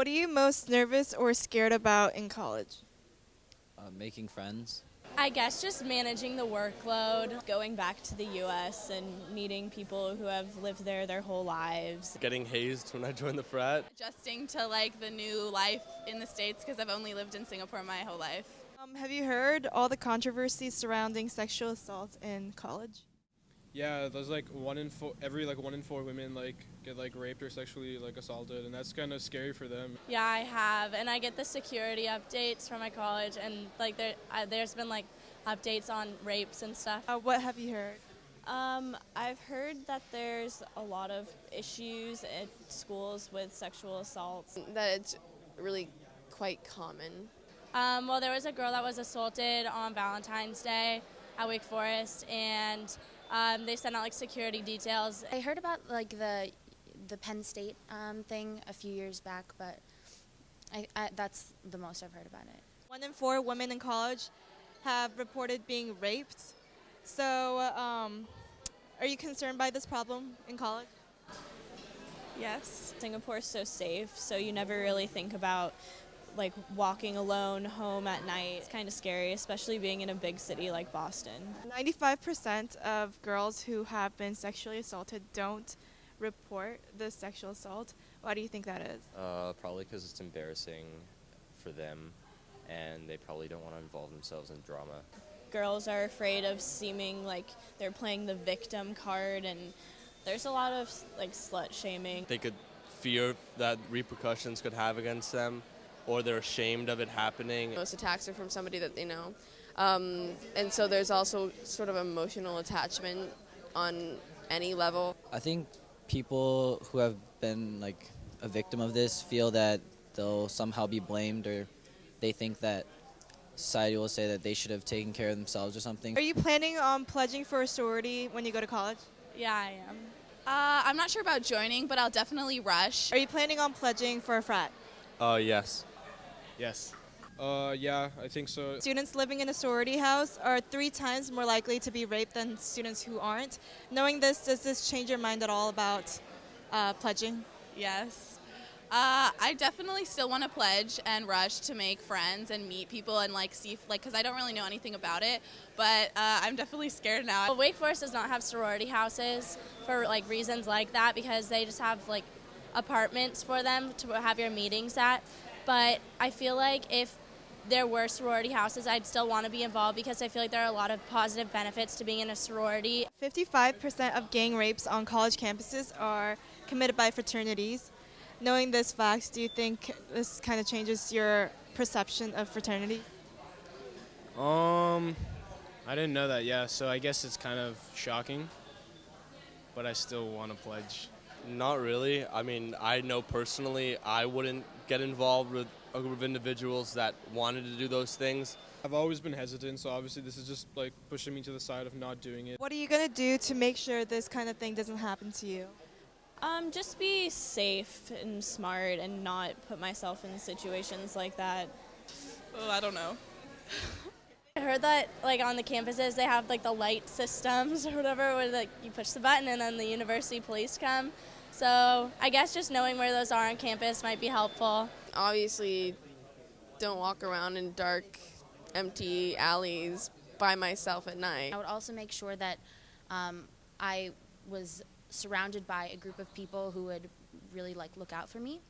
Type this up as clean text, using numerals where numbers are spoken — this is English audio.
are you most nervous or scared about in college? Making friends. I guess just managing the workload, going back to the U.S. and meeting people who have lived there their whole lives. Getting hazed when I joined the frat. Adjusting to like the new life in the States because I've only lived in Singapore my whole life. Have you heard all the controversies surrounding sexual assault in college? Yeah, there's like every 1 in 4 women get raped or sexually assaulted, and that's kind of scary for them. Yeah, I have, and I get the security updates from my college, and there's been updates on rapes and stuff. What have you heard? I've heard that there's a lot of issues at schools with sexual assaults. That it's really quite common. Well, there was a girl that was assaulted on Valentine's Day at Wake Forest, and they sent out security details. I heard about the Penn State thing a few years back, but that's the most I've heard about it. 1 in 4 women in college have reported being raped. So, are you concerned by this problem in college? Yes. Singapore's so safe, so you never really think about walking alone home at night. It's kind of scary, especially being in a big city like Boston. 95% of girls who have been sexually assaulted don't report the sexual assault. Why do you think that is? Probably because it's embarrassing for them, and they probably don't want to involve themselves in drama. Girls are afraid of seeming like they're playing the victim card, and there's a lot of slut shaming. They could fear that repercussions could have against them, or they're ashamed of it happening. Most attacks are from somebody that they know. And so there's also sort of emotional attachment on any level. I think people who have been a victim of this feel that they'll somehow be blamed, or they think that society will say that they should have taken care of themselves or something. Are you planning on pledging for a sorority when you go to college? Yeah, I am. I'm not sure about joining, but I'll definitely rush. Are you planning on pledging for a frat? Yes. Yes. Yeah, I think so. Students living in a sorority house are 3 times more likely to be raped than students who aren't. Knowing this, does this change your mind at all about pledging? Yes. I definitely still want to pledge and rush to make friends and meet people and see, because I don't really know anything about it, but I'm definitely scared now. Well, Wake Forest does not have sorority houses for reasons like that, because they just have apartments for them to have your meetings at. But I feel like if there were sorority houses, I'd still want to be involved, because I feel like there are a lot of positive benefits to being in a sorority. 55% of gang rapes on college campuses are committed by fraternities. Knowing this fact, do you think this kind of changes your perception of fraternity? I didn't know that, yeah, so I guess it's kind of shocking, but I still want to pledge. Not really. I mean, I know personally I wouldn't get involved with a group of individuals that wanted to do those things. I've always been hesitant, so obviously this is just pushing me to the side of not doing it. What are you going to do to make sure this kind of thing doesn't happen to you? Just be safe and smart and not put myself in situations like that. Oh, I don't know. I heard that on the campuses they have the light systems or whatever, where you push the button and then the university police come. So I guess just knowing where those are on campus might be helpful. Obviously, don't walk around in dark, empty alleys by myself at night. I would also make sure that I was surrounded by a group of people who would really look out for me.